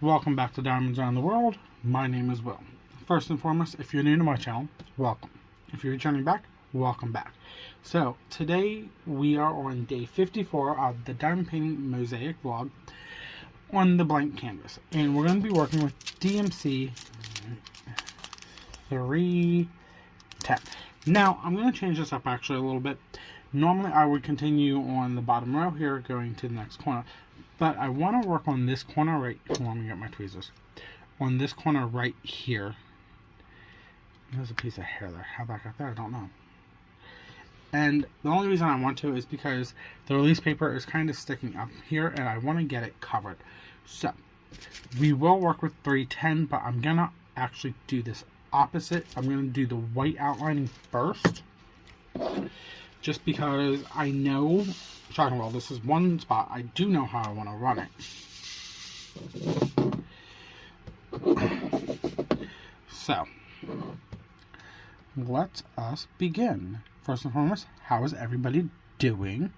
Welcome back to Diamonds Around the World. My name is Will. First and foremost, if you're new to my channel, welcome. If you're returning back, welcome back. So, today we are on day 54 of the Diamond Painting Mosaic vlog on the blank canvas. And we're going to be working with DMC 310. Now, I'm going to change this up actually a little bit. Normally, I would continue on the bottom row here, going to the next corner. But I want to work on this corner right... Hold on, let me get my tweezers. On this corner right here. There's a piece of hair there. How that got there, I don't know. And the only reason I want to is because the release paper is kind of sticking up here, and I want to get it covered. So, we will work with 310, but I'm going to actually do this opposite. I'm going to do the white outlining first. Just because I know, shocking, well, this is one spot. I do know how I want to run it. So, let us begin. First and foremost, how is everybody doing?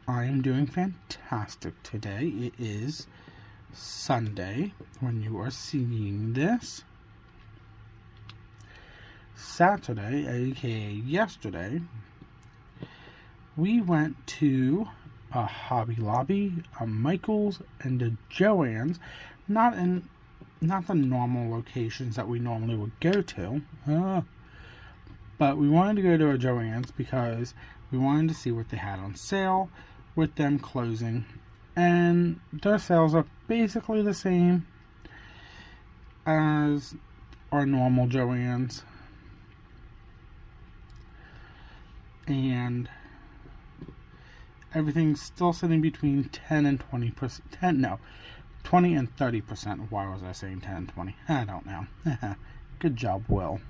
I am doing fantastic today. It is Sunday when you are seeing this. Saturday, aka yesterday, we went to a Hobby Lobby, a Michael's, and a Joann's. Not the normal locations that we normally would go to. But we wanted to go to a Joann's because we wanted to see what they had on sale with them closing. And their sales are basically the same as our normal Joann's. And everything's still sitting between 10 and 20%. No, 20 and 30%. Why was I saying 10 and 20? I don't know. Good job, Will.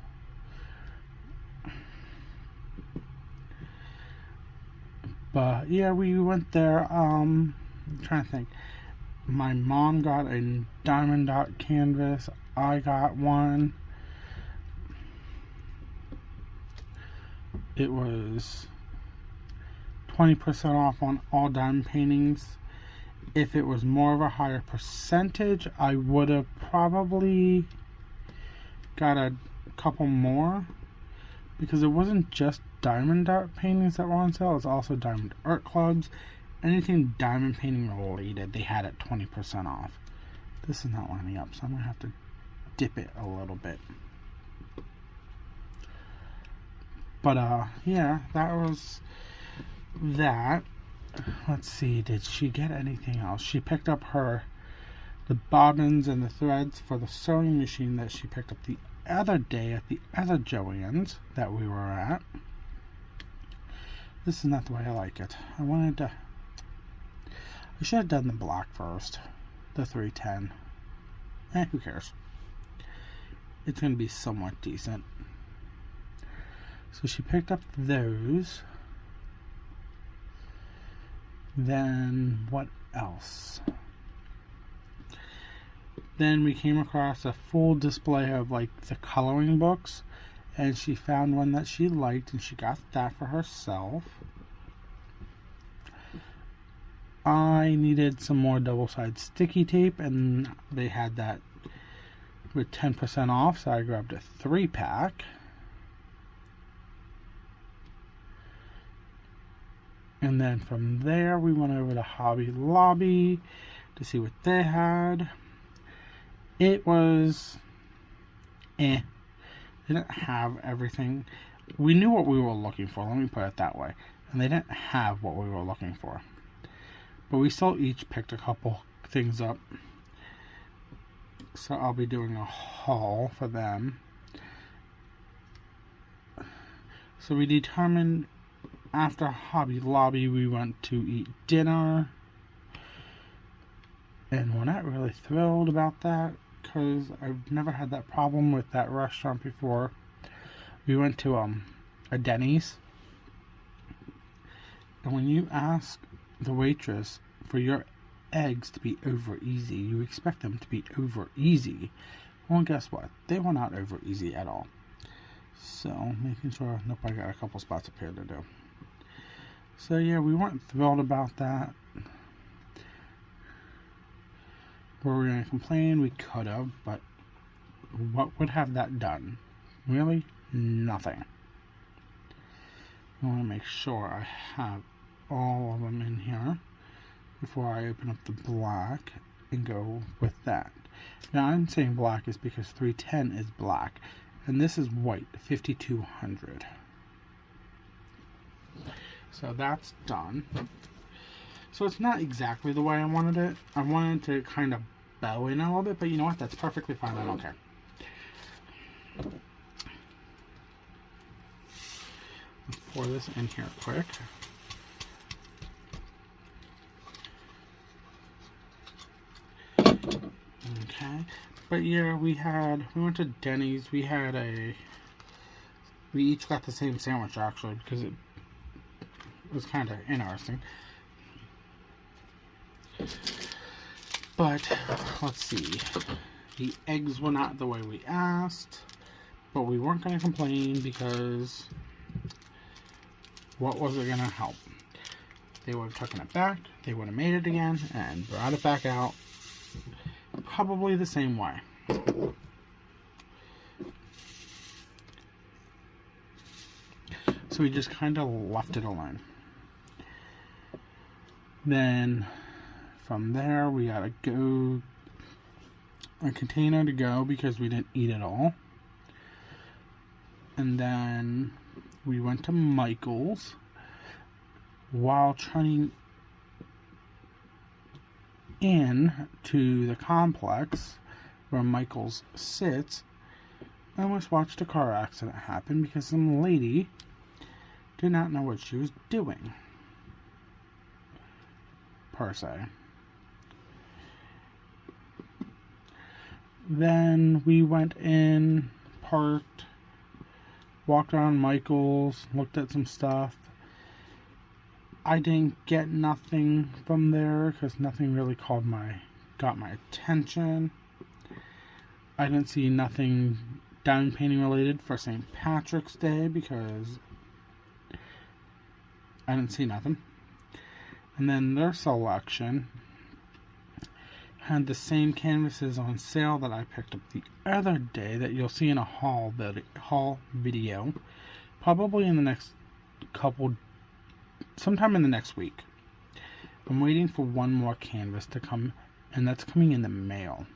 But yeah, we went there. I'm trying to think. My mom got a diamond dot canvas. I got one. It was 20% off on all diamond paintings. If it was more of a higher percentage, I would have probably got a couple more, because it wasn't just diamond art paintings that were on sale, it's also diamond art clubs. Anything diamond painting related, they had it 20% off. This is not lining up, so I'm going to have to dip it a little bit. But yeah, that was that. Let's see, did she get anything else? She picked up the bobbins and the threads for the sewing machine that she picked up the other day at the other Joann's that we were at. This is not the way I like it. I should have done the black first. The 310. Who cares? It's going to be somewhat decent. So she picked up those. Then what else? Then we came across a full display of like the coloring books, and she found one that she liked and she got that for herself. I needed some more double-sided sticky tape, and they had that with 10% off, so I grabbed a 3-pack. And then from there, we went over to Hobby Lobby to see what they had. It was They didn't have everything. We knew what we were looking for, let me put it that way. And they didn't have what we were looking for. But we still each picked a couple things up. So I'll be doing a haul for them. So we determined, after Hobby Lobby, we went to eat dinner. And we're not really thrilled about that, because I've never had that problem with that restaurant before. We went to a Denny's. And when you ask the waitress for your eggs to be over easy, you expect them to be over easy. Well, guess what? They were not over easy at all. So, making sure, nope, I got a couple spots up here to do. So yeah, we weren't thrilled about that. Were we going to complain? We could have, but what would have that done? Really? Nothing. I want to make sure I have all of them in here before I open up the black and go with that. Now I'm saying black is because 310 is black and this is white, 5200. So that's done. So it's not exactly the way I wanted it. I wanted to kind of bow in a little bit, but you know what? That's perfectly fine. I don't care. Let's pour this in here quick. Okay. But yeah, we went to Denny's. We each got the same sandwich actually because it was kind of interesting. But let's see. The eggs were not the way we asked, but we weren't going to complain because what was it going to help? They would have taken it back, they would have made it again, and brought it back out probably the same way. So we just kind of left it alone. Then from there we got a container to go because we didn't eat it all. And then we went to Michael's. While turning in to the complex where Michael's sits, I almost watched a car accident happen because some lady did not know what she was doing, per se. Then we went in, parked, walked around Michael's, looked at some stuff. I didn't get nothing from there because nothing really got my attention. I didn't see nothing diamond painting related for St. Patrick's Day because I didn't see nothing. And then their selection had the same canvases on sale that I picked up the other day that you'll see in a haul video, probably in the next sometime in the next week. I'm waiting for one more canvas to come, and that's coming in the mail.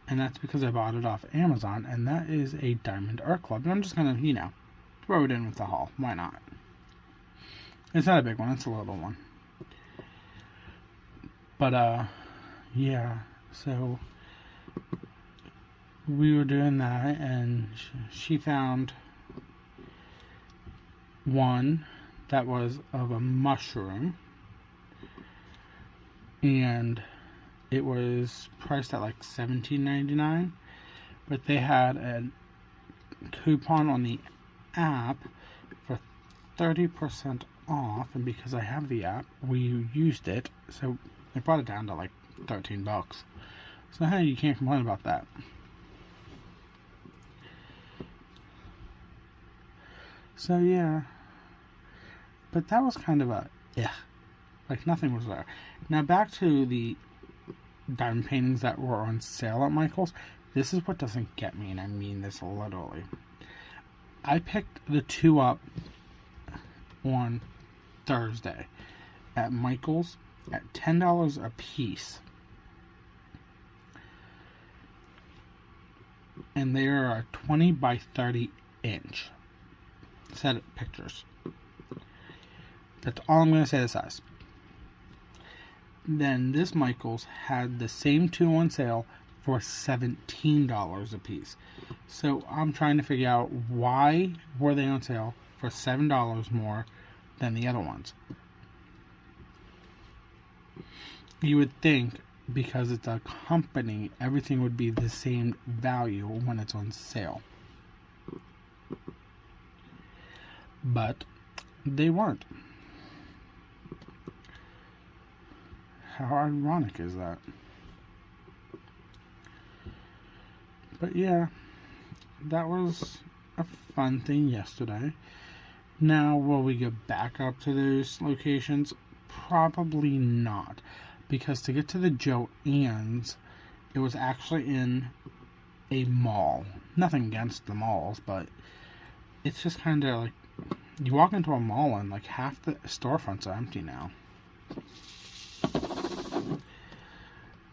And that's because I bought it off Amazon, and that is a Diamond Art Club. And I'm just gonna, throw it in with the haul. Why not? It's not a big one, it's a little one. But, yeah, so we were doing that, and she found one that was of a mushroom, and it was priced at like $17.99, but they had a coupon on the app for 30% off, and because I have the app, we used it, so they brought it down to like $13. So hey, you can't complain about that. So yeah, but that was kind of like nothing was there. Now back to the diamond paintings that were on sale at Michael's. This is what doesn't get me, and I mean this literally. I picked the two up on Thursday at Michael's at $10 a piece. And they are a 20 by 30 inch set of pictures. That's all I'm going to say the size. Then this Michael's had the same two on sale for $17 a piece. So I'm trying to figure out why were they on sale for $7 more than the other ones. You would think because it's a company, everything would be the same value when it's on sale. But they weren't. How ironic is that? But yeah, that was a fun thing yesterday. Now, will we go back up to those locations? Probably not. because to get to the Joann's, it was actually in a mall. Nothing against the malls, but it's just kind of like you walk into a mall and like half the storefronts are empty now.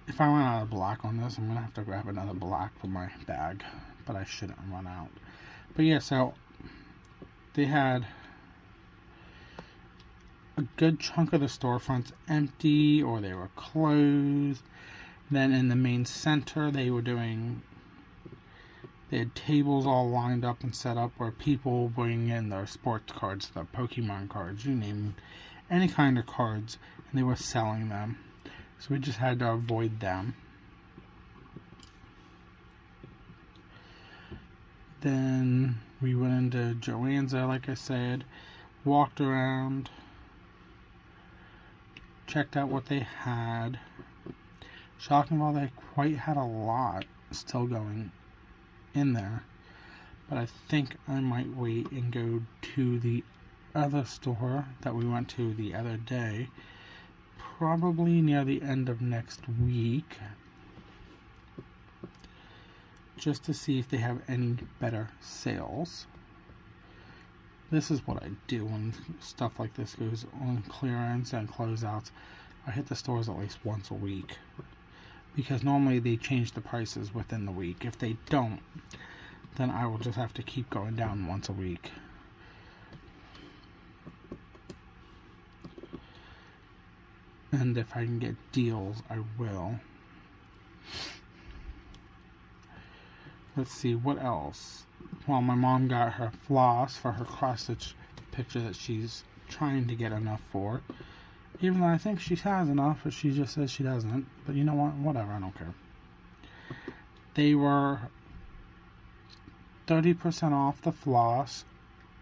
If I run out of black on this, I'm gonna have to grab another black for my bag, but I shouldn't run out. But yeah, so they had a good chunk of the storefronts empty or they were closed. Then in the main center, they had tables all lined up and set up where people bring in their sports cards, their Pokemon cards, you name any kind of cards, and they were selling them. So we just had to avoid them. Then we went into Joann's, like I said, walked around, checked out what they had. Shocking, while they quite had a lot still going in there. But I think I might wait and go to the other store that we went to the other day, probably near the end of next week, just to see if they have any better sales. This is what I do when stuff like this goes on clearance and closeouts. I hit the stores at least once a week, because normally they change the prices within the week. If they don't, then I will just have to keep going down once a week. And if I can get deals, I will. Let's see, what else? Well, my mom got her floss for her cross-stitch picture that she's trying to get enough for. Even though I think she has enough, but she just says she doesn't. But you know what? Whatever, I don't care. They were 30% off the floss,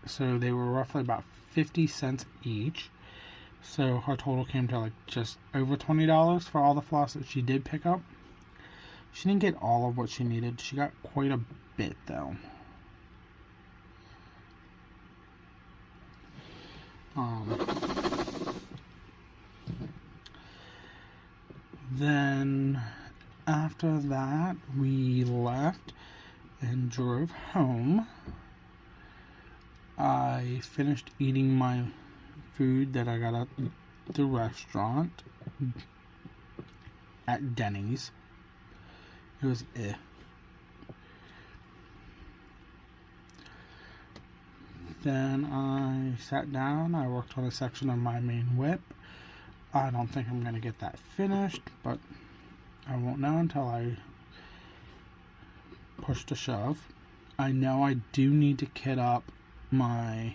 so they were roughly about 50 cents each. So her total came to like just over $20 for all the floss that she did pick up. She didn't get all of what she needed. She got quite a bit though. Then after that we left and drove home. I finished eating my food that I got at the restaurant at Denny's. It was Then I sat down, I worked on a section of my main whip. I don't think I'm going to get that finished, but I won't know until I push to shove. I know I do need to kit up my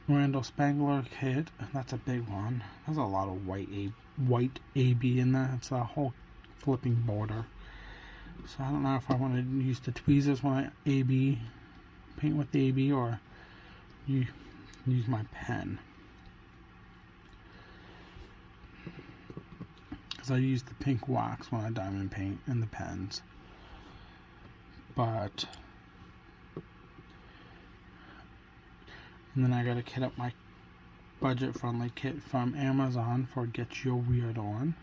Randall Spangler kit. That's a big one. There's a lot of white AB in there. It's a whole flipping border. So I don't know if I want to use the tweezers when I paint with the AB, or use my pen. Because I use the pink wax when I diamond paint in the pens. And then I gotta kit up my budget-friendly kit from Amazon for Get Your Weird On.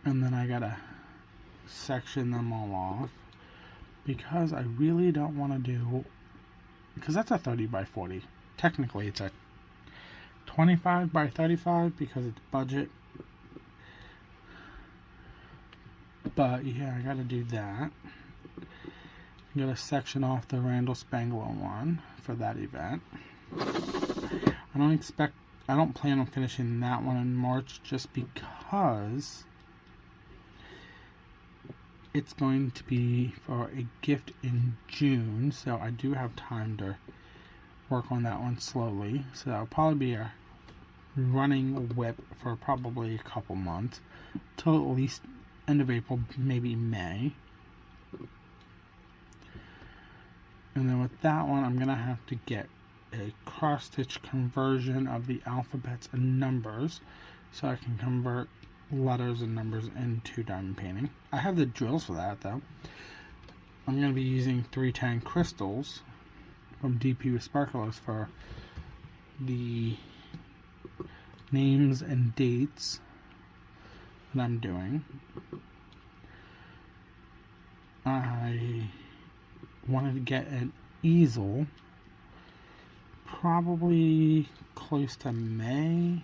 And then I gotta section them all off, because I really don't want to do, because that's a 30 by 40. Technically it's a 25 by 35 because it's budget. But yeah, I gotta do that. I'm gonna section off the Randall Spangler one for that event. I don't plan on finishing that one in March, just because it's going to be for a gift in June, so I do have time to work on that one slowly. So that'll probably be a running whip for probably a couple months, till at least end of April, maybe May. And then with that one, I'm gonna have to get a cross-stitch conversion of the alphabets and numbers, so I can convert letters and numbers into diamond painting. I have the drills for that though. I'm going to be using 310 crystals from DP with Sparklers for the names and dates that I'm doing. I wanted to get an easel probably close to May.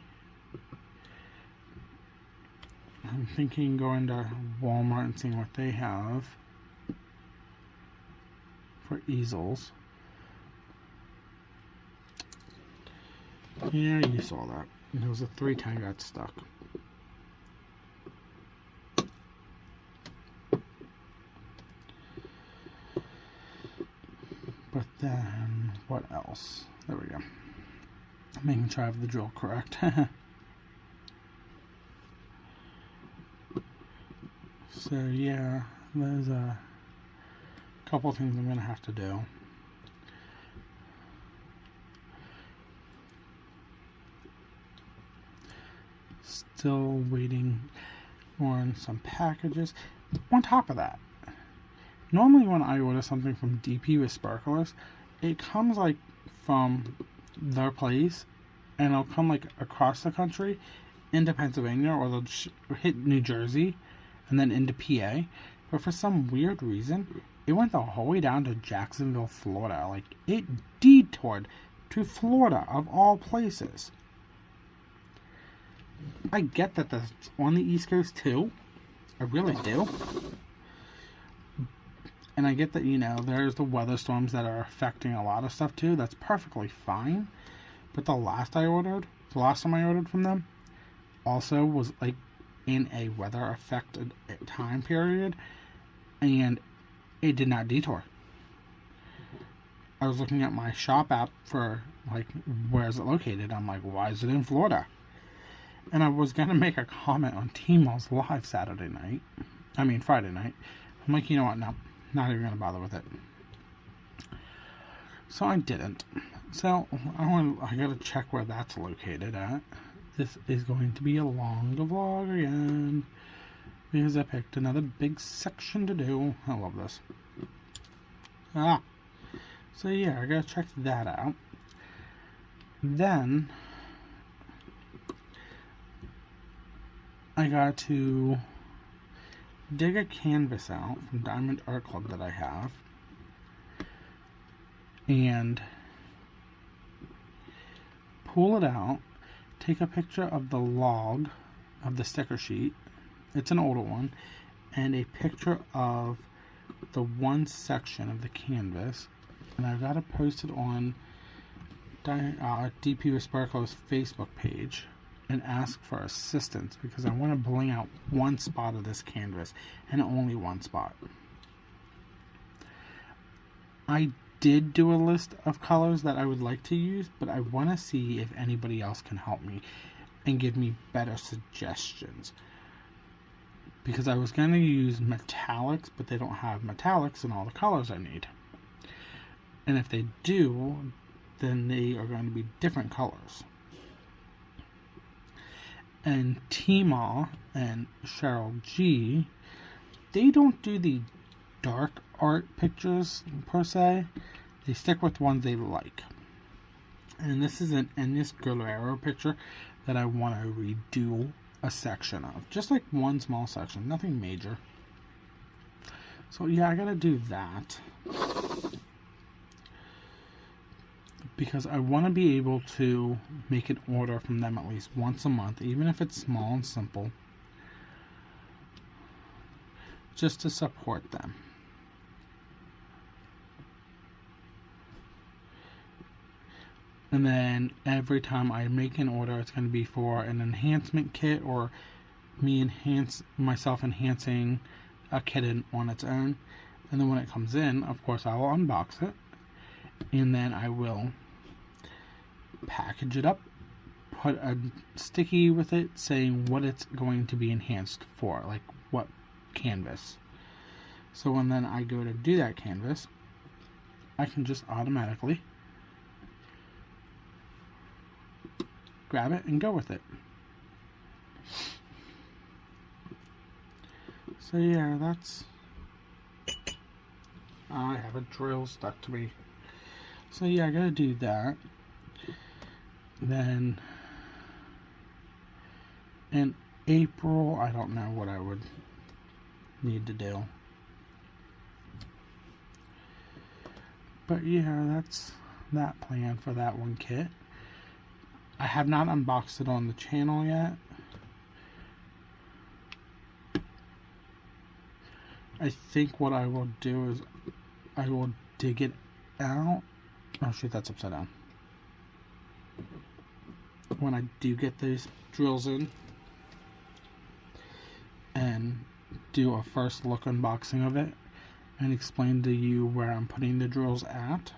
I'm thinking going to Walmart and seeing what they have for easels. Yeah, you saw that. There was a 310 got stuck. But then, what else? There we go. I'm making sure I have the drill correct. So yeah, there's a couple things I'm going to have to do. Still waiting on some packages. On top of that, normally when I order something from DP with sparklers, it comes like from their place, and it'll come like across the country into Pennsylvania, or they'll hit New Jersey and then into PA. But for some weird reason, it went the whole way down to Jacksonville, Florida. Like, it detoured to Florida, of all places. I get that that's on the East Coast too. I really do. And I get that, you know, there's the weather storms that are affecting a lot of stuff too. That's perfectly fine. But the last time I ordered from them, also was like in a weather affected time period, and it did not detour. I was looking at my shop app for like, where is it located? I'm like, why is it in Florida? And I was gonna make a comment on Tmall's live Friday night. I'm like, you know what? No, not even gonna bother with it. So I didn't. So I gotta check where that's located at. This is going to be a longer vlog again, because I picked another big section to do. I love this. So yeah, I gotta check that out. Then I got to dig a canvas out from Diamond Art Club that I have, and pull it out, take a picture of the log of the sticker sheet, it's an older one, and a picture of the one section of the canvas, and I've got to post it on DP with Sparkle's Facebook page and ask for assistance, because I want to bling out one spot of this canvas, and only one spot. I did do a list of colors that I would like to use, but I want to see if anybody else can help me and give me better suggestions, because I was going to use metallics, but they don't have metallics in all the colors I need, and if they do, then they are going to be different colors. And Tmall and Cheryl G, they don't do the dark art pictures per se. They stick with ones they like. And this is an Enies Guerrero picture that I want to redo a section of. Just like one small section, nothing major. So yeah, I gotta do that, because I want to be able to make an order from them at least once a month, even if it's small and simple, just to support them. And then every time I make an order, it's going to be for an enhancement kit, or me myself enhancing a kit on its own. And then when it comes in, of course, I will unbox it, and then I will package it up, put a sticky with it saying what it's going to be enhanced for, like what canvas. So when then I go to do that canvas, I can just automatically grab it and go with it. So yeah, that's, I have a drill stuck to me. So yeah, I gotta do that. Then in April, I don't know what I would need to do. But yeah, that's that plan for that one kit. I have not unboxed it on the channel yet. I think what I will do is I will dig it out. Oh shoot, that's upside down. When I do get those drills in and do a first look unboxing of it and explain to you where I'm putting the drills at,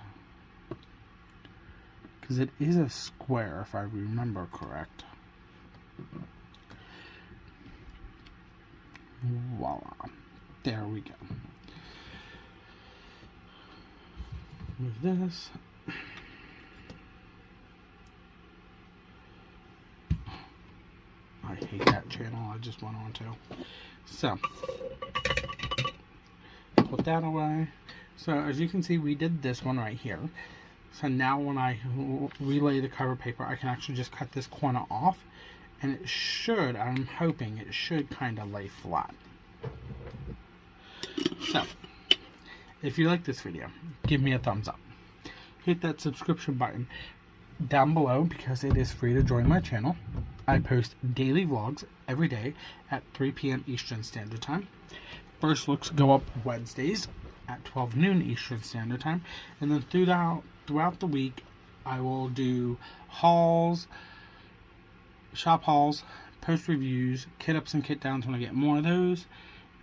because it is a square if I remember correct. Voila, there we go. Move this. I hate that channel I just went on to. So, put that away. So, as you can see, we did this one right here. So now when I relay the cover paper, I can actually just cut this corner off. And it should, I'm hoping, it should kind of lay flat. So, if you like this video, give me a thumbs up. Hit that subscription button down below because it is free to join my channel. I post daily vlogs every day at 3 p.m. Eastern Standard Time. First looks go up Wednesdays at 12 noon Eastern Standard Time. And then throughout the week, I will do hauls, shop hauls, post reviews, kit ups and kit downs when I get more of those.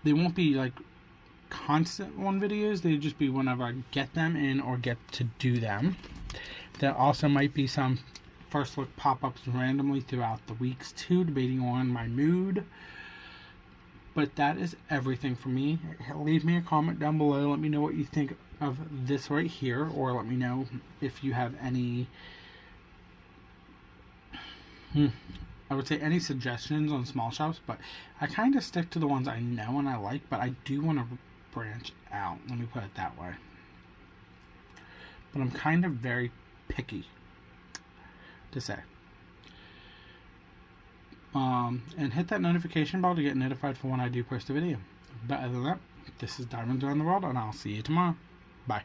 They won't be like constant one videos. They just be whenever I get them in or get to do them. There also might be some first look pop-ups randomly throughout the weeks too, debating on my mood. But that is everything for me. Leave me a comment down below. Let me know what you think of this right here, or let me know if you have any I would say any suggestions on small shops, but I kind of stick to the ones I know and I like, but I do want to branch out. Let me put it that way. But I'm kind of very picky to say. And hit that notification bell to get notified for when I do post a video. But other than that, this is Diamonds Around the World, and I'll see you tomorrow. Bye.